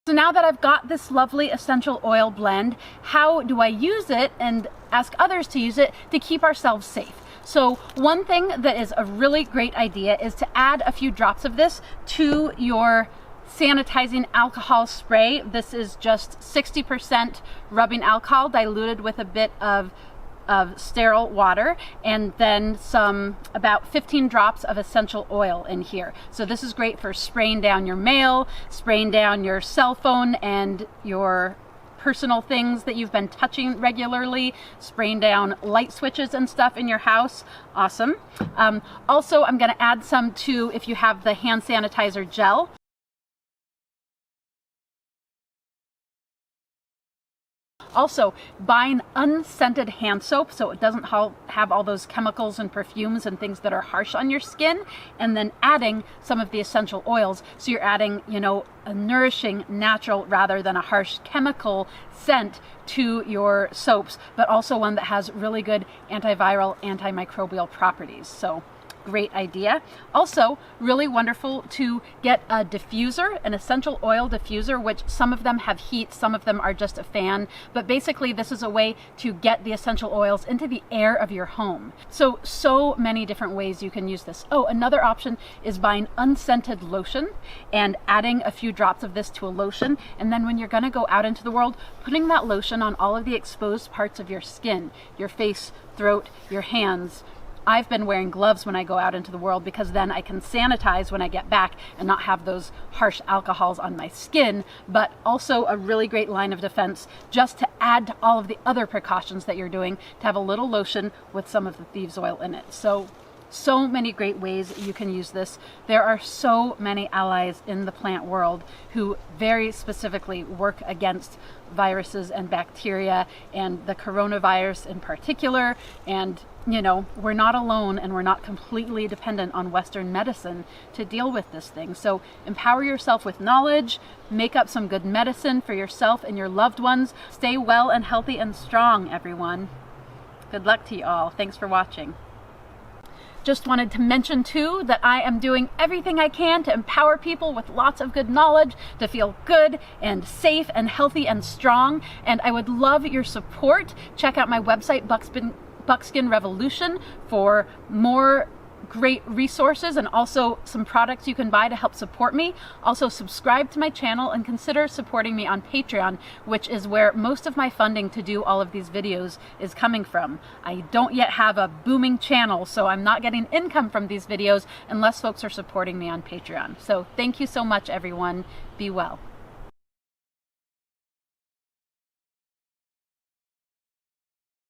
So now that I've got this lovely essential oil blend, how do I use it and ask others to use it to keep ourselves safe? So one thing that is a really great idea is to add a few drops of this to your sanitizing alcohol spray. This is just 60% rubbing alcohol diluted with a bit of sterile water, and then about 15 drops of essential oil in here. So this is great for spraying down your mail, spraying down your cell phone and your personal things that you've been touching regularly, spraying down light switches and stuff in your house. Awesome. Also, I'm going to add some to, if you have the hand sanitizer gel. Also, buying unscented hand soap so it doesn't have all those chemicals and perfumes and things that are harsh on your skin, and then adding some of the essential oils. So you're adding, a nourishing, natural, rather than a harsh chemical scent to your soaps, but also one that has really good antiviral, antimicrobial properties. So great idea. Also, really wonderful to get a diffuser, an essential oil diffuser, which some of them have heat, some of them are just a fan, but basically this is a way to get the essential oils into the air of your home. So many different ways you can use this. Oh, another option is buying unscented lotion and adding a few drops of this to a lotion, and then when you're going to go out into the world, putting that lotion on all of the exposed parts of your skin, your face, throat, your hands. I've been wearing gloves when I go out into the world because then I can sanitize when I get back and not have those harsh alcohols on my skin, but also a really great line of defense just to add to all of the other precautions that you're doing, to have a little lotion with some of the Thieves oil in it. So many great ways you can use this. There are so many allies in the plant world who very specifically work against viruses and bacteria, and the coronavirus in particular. And we're not alone, and we're not completely dependent on Western medicine to deal with this thing. So empower yourself with knowledge, make up some good medicine for yourself and your loved ones. Stay well and healthy and strong, everyone. Good luck to you all. Thanks for watching. Just wanted to mention too that I am doing everything I can to empower people with lots of good knowledge to feel good and safe and healthy and strong. And I would love your support. Check out my website, Buckskin Revolution, for more great resources and also some products you can buy to help support me. Also, subscribe to my channel and consider supporting me on Patreon, which is where most of my funding to do all of these videos is coming from. I don't yet have a booming channel, so I'm not getting income from these videos unless folks are supporting me on Patreon. So thank you so much, everyone. Be well.